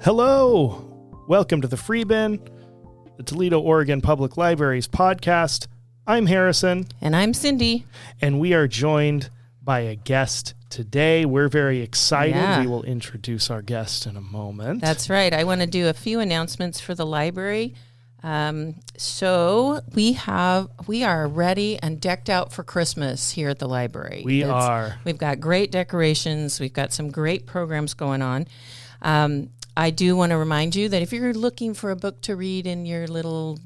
Hello! Welcome to the Free Bin, the Toledo, Oregon Public Library's podcast. I'm Harrison. And I'm Cindy. And we are joined by a guest today. We're very excited. Yeah. We will introduce our guest in a moment. That's right. I want to do a few announcements for the library. So we are ready and decked out for Christmas here at the library. We've got great decorations. We've got some great programs going on. I do want to remind you that if you're looking for a book to read in your little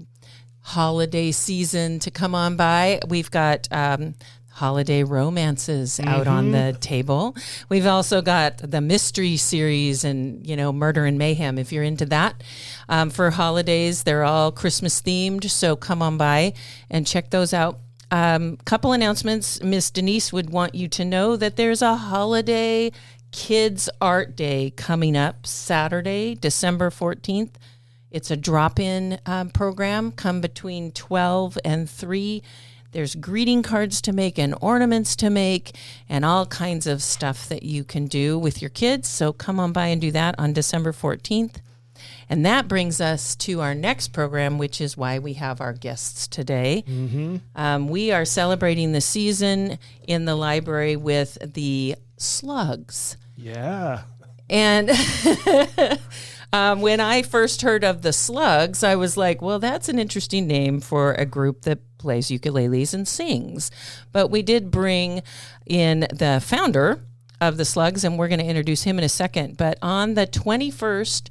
holiday season to come on by, we've got holiday romances out on the table. We've also got the mystery series and, Murder and Mayhem, if you're into that. For holidays, they're all Christmas themed, so come on by and check those out. Couple announcements. Miss Denise would want you to know that there's a holiday Kids Art Day coming up Saturday, December 14th. It's a drop-in program. Come between 12 and 3. There's greeting cards to make and ornaments to make and all kinds of stuff that you can do with your kids. So come on by and do that on December 14th. And that brings us to our next program, which is why we have our guests today. We are celebrating the season in the library with the SLUGs. Yeah. And when I first heard of the SLUGs, I was like, well, that's an interesting name for a group that plays ukuleles and sings. But we did bring in the founder of the SLUGs, and we're going to introduce him in a second. But on the 21st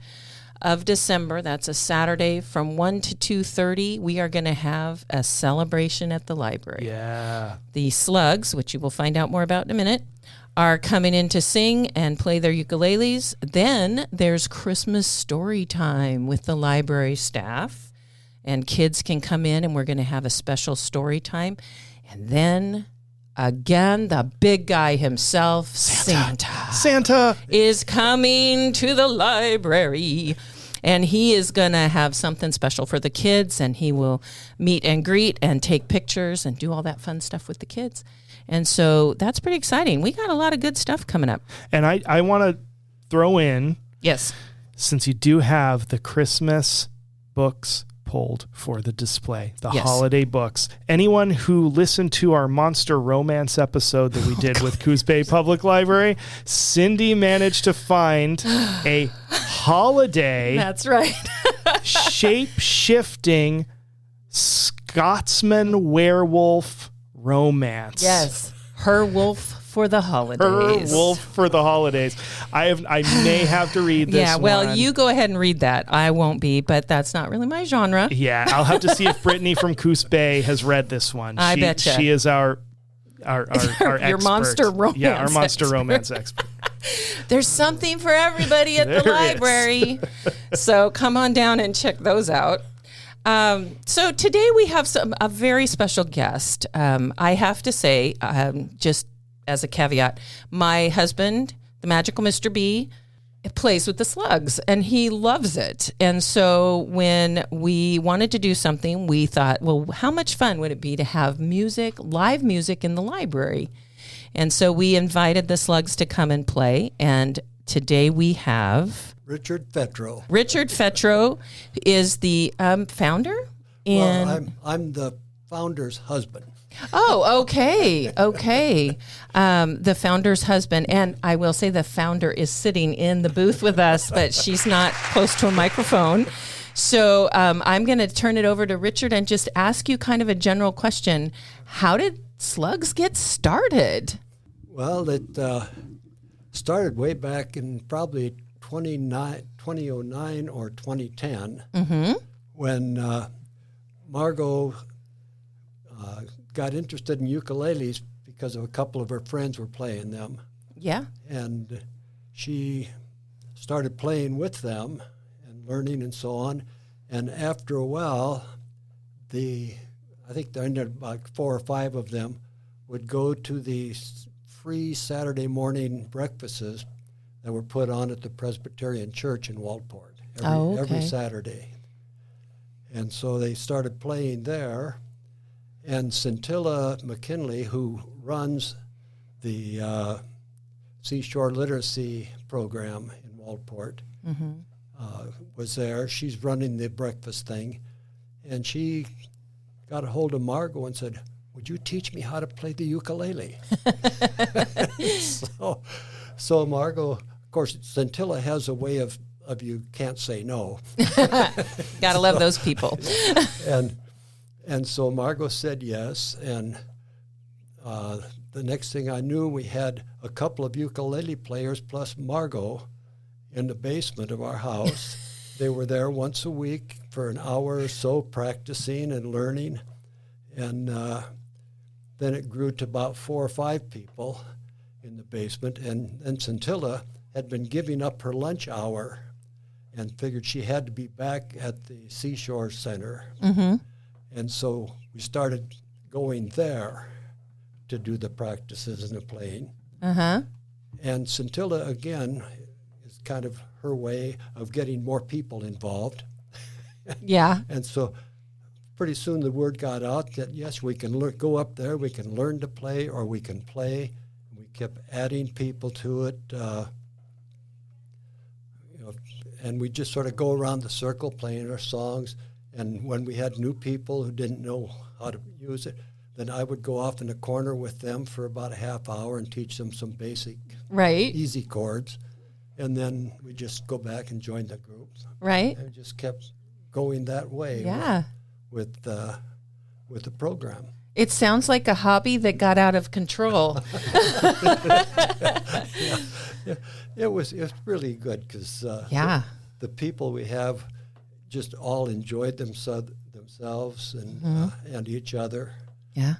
of December, that's a Saturday, from 1 to 2:30, we are going to have a celebration at the library. Yeah. The SLUGs, which you will find out more about in a minute, are coming in to sing and play their ukuleles. Then there's Christmas story time with the library staff, and kids can come in and we're going to have a special story time. And then again, the big guy himself, Santa is coming to the library. And he is going to have something special for the kids, and he will meet and greet and take pictures and do all that fun stuff with the kids. And so that's pretty exciting. We got a lot of good stuff coming up. And I want to throw in, yes, since you do have the Christmas books pulled for the display, the holiday books. Anyone who listened to our Monster Romance episode that we did with Coos Bay Public Library, Cindy managed to find a holiday, that's right, shape-shifting Scotsman werewolf romance. Yes, her wolf for the holidays. Her wolf for the holidays. I may have to read this. Yeah, well, one. you go ahead and read that. I won't be, but that's not really my genre. Yeah, I'll have to see if Brittany from Coos Bay has read this one. I betcha. She is our expert. Your monster romance. Yeah, our monster romance expert. There's something for everybody at the library. So come on down and check those out. So today we have a very special guest. I have to say, just as a caveat, my husband, the magical Mr. B, plays with the SLUGs, and he loves it. And so when we wanted to do something, we thought, well, how much fun would it be to have live music in the library? And so we invited the SLUGs to come and play. And today we have Richard Fetrow. Richard Fetrow is the founder. I'm the founder's husband. Oh, okay. The founder's husband. And I will say the founder is sitting in the booth with us, but she's not close to a microphone. So I'm going to turn it over to Richard and just ask you kind of a general question. How did SLUGs get started? Well, it started way back in probably 2009 or 2010 when Margot got interested in ukuleles because of a couple of her friends were playing them. Yeah. And she started playing with them and learning and so on. And after a while, I think there ended up like 4 or 5 of them would go to the free Saturday morning breakfasts that were put on at the Presbyterian Church in Walport every Saturday. And so they started playing there. And Scintilla McKinley, who runs the Seashore Literacy program in Walport, was there. She's running the breakfast thing. And she got a hold of Margot and said, would you teach me how to play the ukulele? So Margot, of course, Scintilla has a way of you can't say no. Gotta love those people. And so Margot said yes, and the next thing I knew, we had a couple of ukulele players plus Margot in the basement of our house. They were there once a week for an hour or so practicing and learning, and then it grew to about 4 or 5 people in the basement, and Scintilla had been giving up her lunch hour and figured she had to be back at the Seashore Center. And so we started going there to do the practices and the playing. And Scintilla, again, is kind of her way of getting more people involved. Yeah. And so pretty soon the word got out that, yes, we can go up there, we can learn to play, or we can play. We kept adding people to it. And we just sort of go around the circle playing our songs. And when we had new people who didn't know how to use it, then I would go off in the corner with them for about a half hour and teach them some basic, easy chords. And then we just go back and join the group. Right. And just kept going that way with the program. It sounds like a hobby that got out of control. It was really good because the people we have just all enjoyed themselves and each other. Yeah.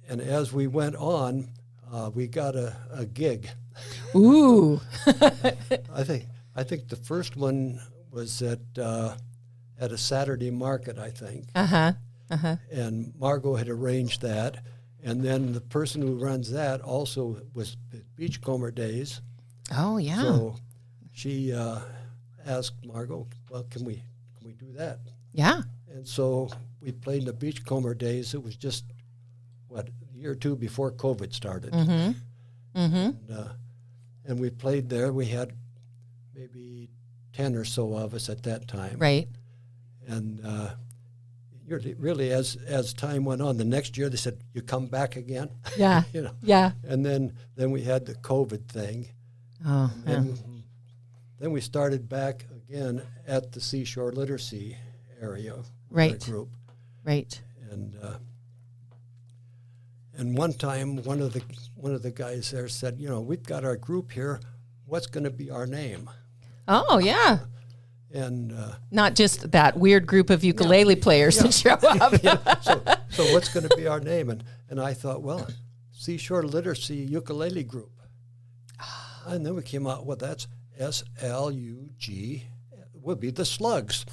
And as we went on, we got a gig. Ooh. I think the first one was at a Saturday market, I think. And Margot had arranged that. And then the person who runs that also was Beachcomber Days. Oh, yeah. So she asked Margot, well, can we do that? Yeah. And so we played in the Beachcomber Days. It was just, a year or two before COVID started. And we played there. We had maybe 10 or so of us at that time. Right. And really, as time went on, the next year they said, you come back again? Yeah. Yeah. And then we had the COVID thing. Oh, and then we started back again at the Seashore Literacy area group. Right. And one time, one of the guys there said, we've got our group here. What's going to be our name? Oh, yeah. And not just that weird group of ukulele players that show up. So what's going to be our name? And I thought, well, Seashore Literacy Ukulele Group. And then we came out, well, that's SLUG. Would be the SLUGs.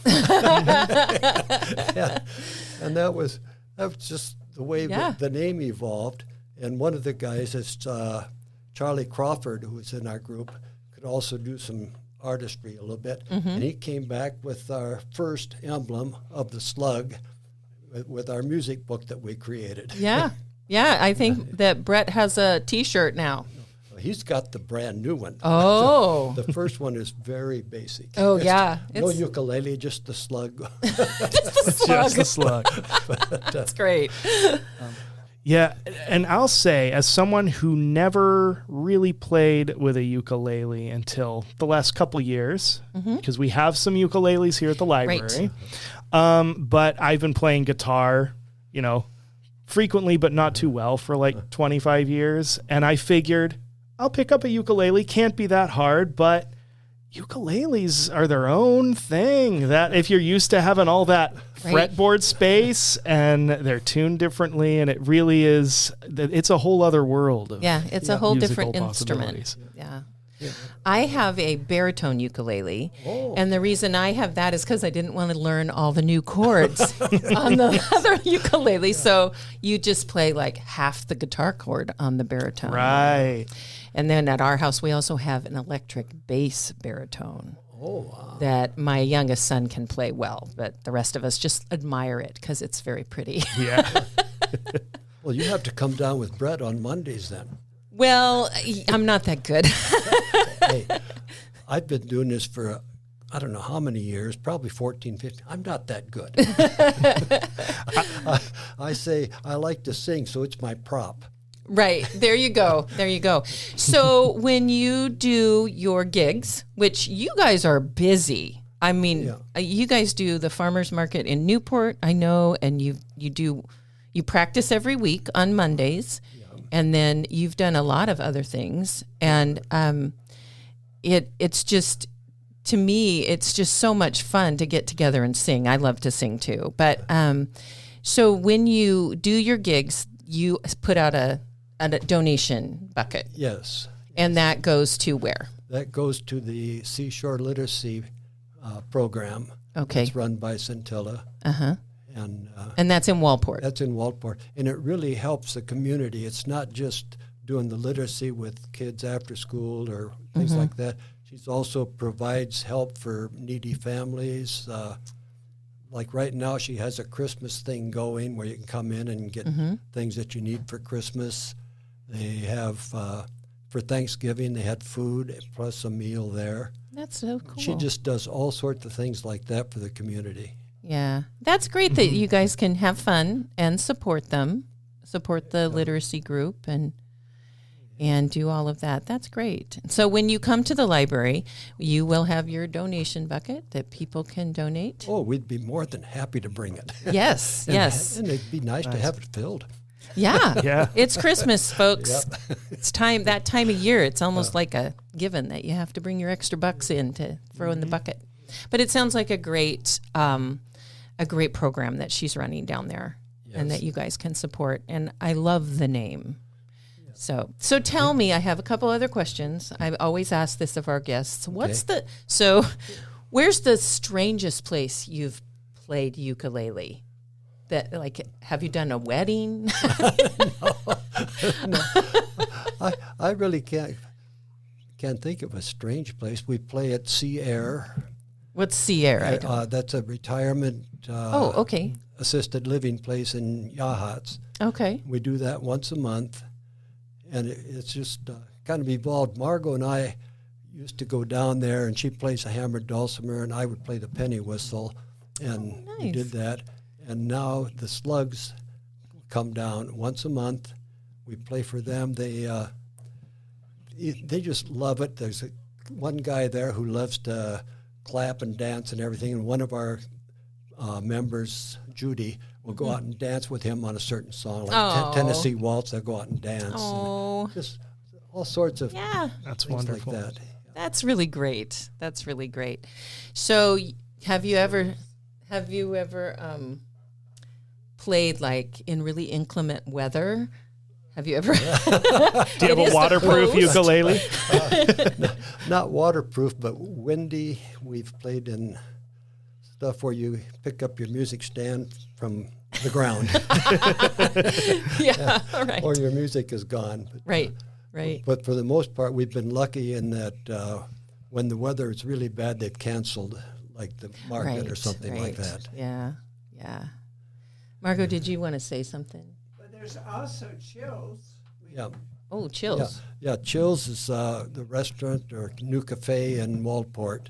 and that was just the way the name evolved. And one of the guys is Charlie Crawford, who was in our group, could also do some artistry a little bit. And he came back with our first emblem of the slug with our music book that we created. Yeah. Yeah, I think that Brett has a T-shirt now. He's got the brand new one. Oh. The first one is very basic. Oh, yeah. No ukulele, just the slug. Just the slug. That's great. Yeah, and I'll say, as someone who never really played with a ukulele until the last couple years, because we have some ukuleles here at the library, but I've been playing guitar, frequently but not too well for like 25 years, and I figured I'll pick up a ukulele. Can't be that hard, but ukuleles are their own thing. That if you're used to having all that fretboard space, and they're tuned differently, and it really is, it's a whole other world of it's a whole different instrument. Yeah. I have a baritone ukulele, and the reason I have that is because I didn't want to learn all the new chords on the other ukulele, so you just play like half the guitar chord on the baritone. Right. And then at our house, we also have an electric bass baritone. Oh, wow. that my youngest son can play well, but the rest of us just admire it because it's very pretty. Yeah. Well, you have to come down with Brett on Mondays then. Well, I'm not that good. Hey, I've been doing this for I don't know how many years, probably 14, 15. I'm not that good. I say I like to sing, so it's my prop. Right. There you go. There you go. So when you do your gigs, which you guys are busy, I mean, you guys do the farmers market in Newport, I know, and you practice every week on Mondays, and then you've done a lot of other things, and it's just, to me, it's just so much fun to get together and sing. I love to sing too. But so when you do your gigs, you put out a donation bucket. Yes. And that goes to where? That goes to the Seashore Literacy program. Okay. It's run by Scintilla. Uh-huh. And that's in Walport. That's in Walport. And it really helps the community. It's not just doing the literacy with kids after school or things like that. She also provides help for needy families. Like right now, she has a Christmas thing going where you can come in and get things that you need for Christmas. They have, for Thanksgiving, they had food plus a meal there. That's so cool. She just does all sorts of things like that for the community. Yeah. That's great that you guys can have fun and support them, support the literacy group and do all of that. That's great. So when you come to the library, you will have your donation bucket that people can donate. Oh, we'd be more than happy to bring it. Yes, yes. And it'd be nice to have it filled. Yeah. Yeah. It's Christmas, folks. It's that time of year. It's almost like a given that you have to bring your extra bucks in to throw in the bucket. But it sounds like a great program that she's running down there and that you guys can support. And I love the name. So tell me, I have a couple other questions. I always ask this of our guests. Where's the strangest place you've played ukulele? That, like, have you done a wedding? No. I really can't think of a strange place. We play at Sea Air. What's Sea Air? That's a retirement okay. assisted living place in Yachats. Okay. We do that once a month. And it's just kind of evolved. Margot and I used to go down there, and she plays a hammered dulcimer, and I would play the penny whistle, and we did that. And now the SLUGs come down once a month. We play for them. They just love it. There's one guy there who loves to clap and dance and everything, and one of our members, Judy, will go out and dance with him on a certain song, like Tennessee Waltz. They'll go out and dance. Oh, just all sorts of That's things wonderful. like that. That's really great. That's really great. So, have you ever played like in really inclement weather? Have you ever? Do you have a waterproof ukulele? Not waterproof, but windy. We've played in stuff where you pick up your music stand from the ground. All right. Or your music is gone. But, right. But for the most part, we've been lucky in that when the weather is really bad, they've canceled, like the market or something like that. Yeah. Margot, did you want to say something? But there's also Chills. Yeah. Oh, Chills. Yeah, Chills is the restaurant or new cafe in Walport.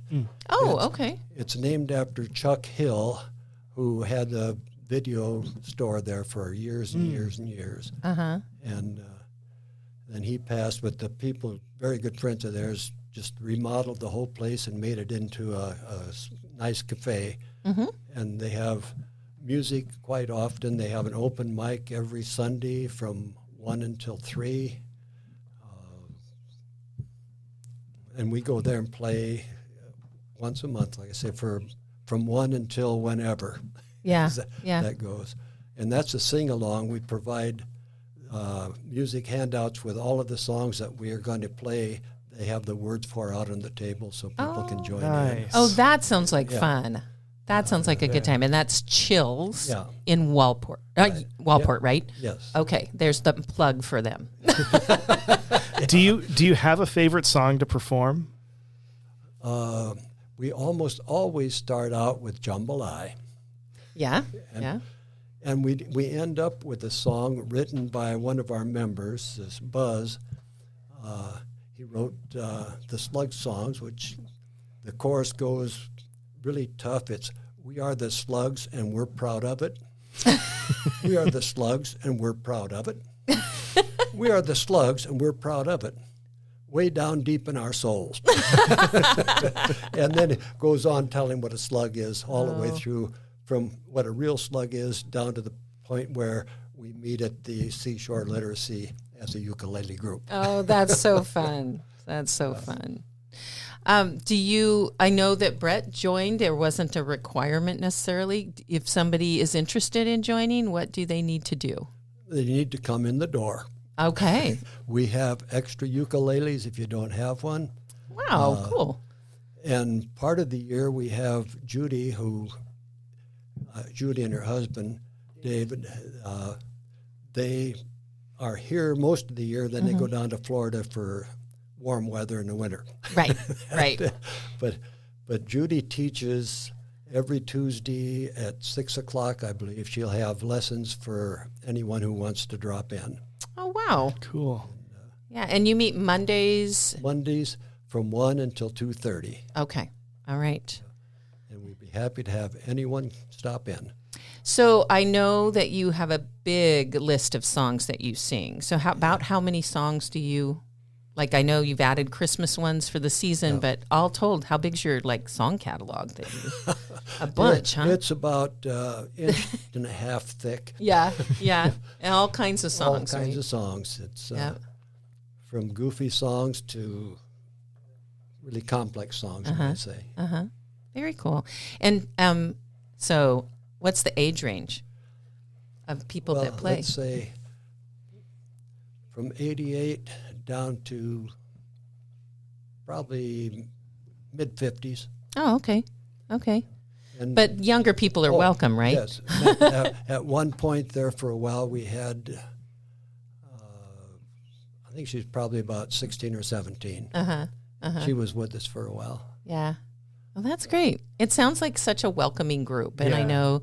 Okay. It's named after Chuck Hill, who had a video store there for years and years and years. Uh-huh. And then he passed, but the people, very good friends of theirs, just remodeled the whole place and made it into a nice cafe. Mm-hmm. And they have music quite often. They have an open mic every Sunday from 1 until 3. And we go there and play once a month, like I say, from 1 until whenever. Yeah, That goes. And that's a sing-along. We provide music handouts with all of the songs that we are going to play. They have the words for out on the table so people can join in. Nice. Oh, that sounds like fun. That sounds like a good time. And that's Chills in Walport. Walport, right? Yes. Okay, there's the plug for them. Do you have a favorite song to perform? we almost always start out with jambalaya. Yeah, And, yeah. And we end up with a song written by one of our members, this Buzz. He wrote the SLUGs songs, which the chorus goes really tough. It's, we are the SLUGs and we're proud of it. We are the SLUGs and we're proud of it. We are the SLUGs and we're proud of it. Way down deep in our souls. And then it goes on telling what a slug is all the way through, from what a real slug is down to the point where we meet at the Seashore Literacy as a ukulele group. Oh, that's so fun. That's so fun. I know that Brett joined. There wasn't a requirement necessarily. If somebody is interested in joining, what do they need to do? They need to come in the door. Okay. We have extra ukuleles if you don't have one. Wow, cool. And part of the year we have Judy, Judy and her husband, David, they are here most of the year. Then they go down to Florida for warm weather in the winter. Right, right. But Judy teaches every Tuesday at 6 o'clock, I believe. She'll have lessons for anyone who wants to drop in. Oh, wow. Cool. Yeah, and you meet Mondays? Mondays from 1 until 2:30. Okay, all right. And we'd be happy to have anyone stop in. So I know that you have a big list of songs that you sing. So how many songs do you, like, I know you've added Christmas ones for the season, but all told, how big's your, like, song catalog? A bunch, huh? It's about inch and a half thick. Yeah, yeah. And all kinds of songs, All kinds right? of songs. It's Yep. from goofy songs to really complex songs, you might say. Uh-huh. Very cool. And so what's the age range of people that play? Let's say from 88 down to probably mid-50s. Oh, okay. Okay. And But younger people are welcome, right? Yes. At one point there for a while we had, I think she's probably about 16 or 17. Uh-huh. Uh-huh. She was with us for a while. Yeah. Well, that's great. It sounds like such a welcoming group. And I Yeah. know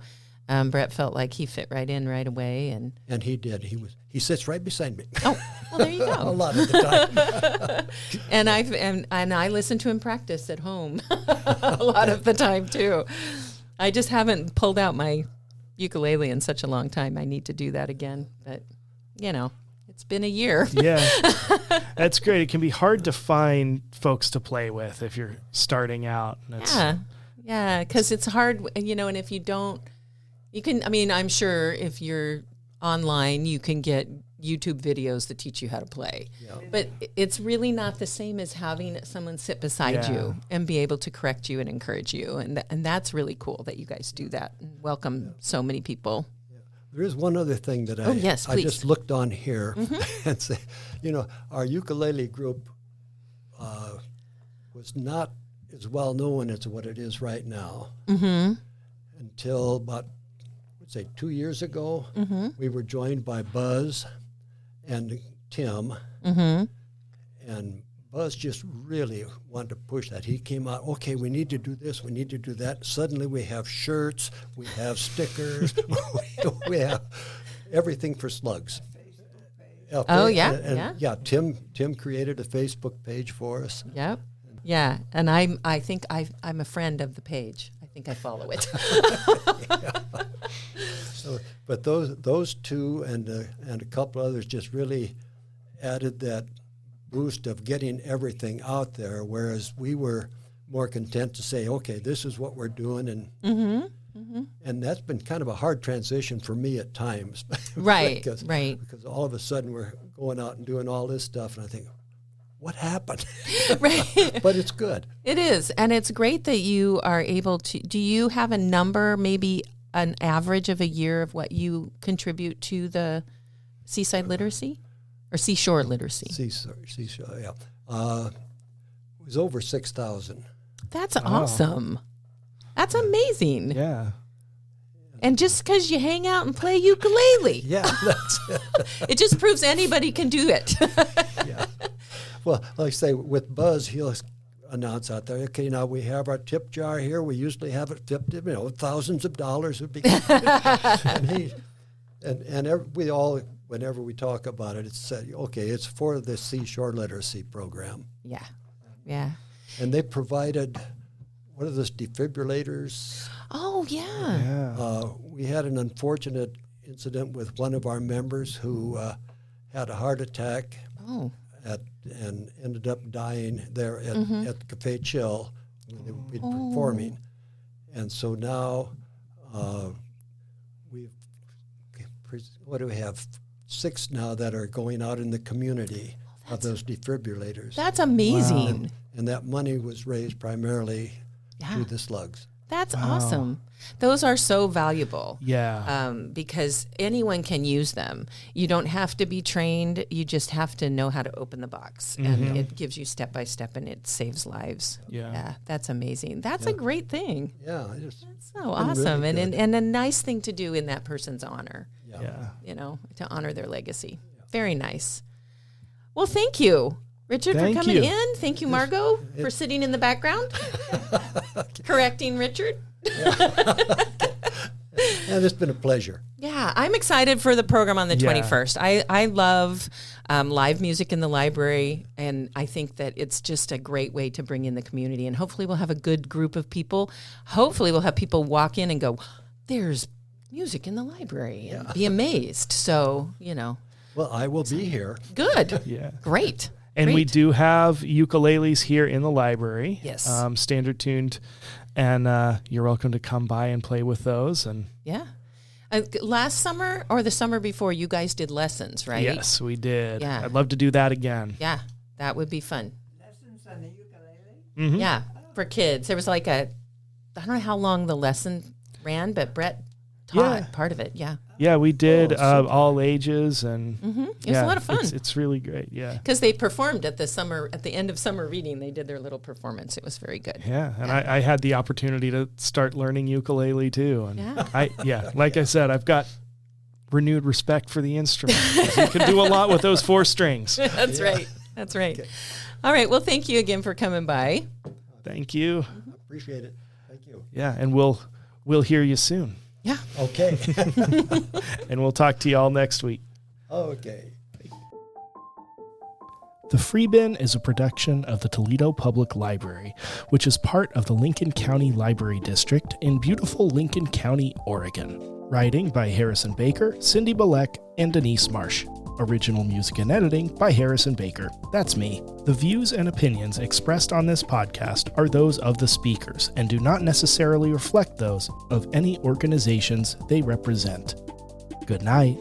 Brett felt like he fit right in right away. And he did. He sits right beside me. oh, well, there you A go. lot of the time. And I listen to him practice at home a lot of the time too. I just haven't pulled out my ukulele in such a long time. I need to do that again. But, it's been a year. Yeah. That's great. It can be hard to find folks to play with if you're starting out. Yeah, because it's hard, and if you don't, you can, I'm sure if you're online, you can get YouTube videos that teach you how to play. Yeah. But it's really not the same as having someone sit beside you and be able to correct you and encourage you. And that's really cool that you guys do that and welcome so many people. There is one other thing that Oh, yes, I please. just looked on here and say, our ukulele group was not as well known as what it is right now. Until about, let's say, 2 years ago, we were joined by Buzz and Tim. And Buzz just really wanted to push that. He came out, okay, we need to do this, we need to do that. Suddenly we have shirts, we have stickers, we have everything for SLUGs. Oh, yeah, Yeah, Tim created a Facebook page for us. Yep. Yeah, and I think I'm a friend of the page. I think I follow it. So, but those two and a couple others just really added that boost of getting everything out there, whereas we were more content to say, okay, this is what we're doing, and that's been kind of a hard transition for me at times. Right, because all of a sudden we're going out and doing all this stuff, and I think, what happened? Right. But it's good. It is, and it's great that you are able to. Do you have a number, maybe an average of a year of what you contribute to the Seaside Literacy or Seashore Literacy? Seashore, yeah. It was over 6,000. That's awesome. That's amazing. Yeah. And just because you hang out and play ukulele, Yeah, that's it. it just proves anybody can do it. Yeah. Well, like I say, with Buzz, he'll announce out there, okay, now we have our tip jar here. We usually have it tipped, thousands of dollars would be. We all, whenever we talk about it, it's said, okay, it's for the Seashore Literacy Program. Yeah. Yeah. And they provided, what are those defibrillators? Oh, yeah. We had an unfortunate incident with one of our members who had a heart attack. Oh. And ended up dying there at the Cafe Chill when they would be performing. And so now what do we have? 6 now that are going out in the community of those defibrillators. That's amazing. Wow. And that money was raised primarily through the SLUGs. That's awesome. Those are so valuable. Yeah. Because anyone can use them. You don't have to be trained. You just have to know how to open the box. And it gives you step by step, and it saves lives. Yeah. That's amazing. That's a great thing. Yeah. That's so awesome. Really and a nice thing to do in that person's honor. Yeah. To honor their legacy. Very nice. Well, thank you, Richard, for coming in. Thank you, Margot, for sitting in the background, correcting Richard. And it's been a pleasure. Yeah, I'm excited for the program on the 21st. I love live music in the library, and I think that it's just a great way to bring in the community. And hopefully we'll have a good group of people. Hopefully we'll have people walk in and go, there's music in the library, and be amazed. So, Well, I will be here. Good. Yeah. Great. And we do have ukuleles here in the library. Yes. Standard tuned. And you're welcome to come by and play with those. And last summer or the summer before, you guys did lessons, right? Yes, we did. Yeah. I'd love to do that again. Yeah, that would be fun. Lessons on the ukulele? Mm-hmm. Yeah, for kids. There was I don't know how long the lesson ran, but Brett taught part of it. Yeah. Yeah, we did all ages, and It was a lot of fun. It's really great. Yeah. Because they performed at the end of summer reading. They did their little performance. It was very good. Yeah, and I had the opportunity to start learning ukulele too. And like I said, I've got renewed respect for the instrument. You can do a lot with those 4 strings. That's right. That's right. Okay. All right. Well, thank you again for coming by. Thank you. Appreciate it. Thank you. Yeah, and we'll hear you soon. Yeah. Okay. And we'll talk to you all next week. Okay. The Free Bin is a production of the Toledo Public Library, which is part of the Lincoln County Library District in beautiful Lincoln County, Oregon. Writing by Harrison Baker, Cindy Balek, and Denise Marsh. Original music and editing by Harrison Baker. That's me. The views and opinions expressed on this podcast are those of the speakers and do not necessarily reflect those of any organizations they represent. Good night.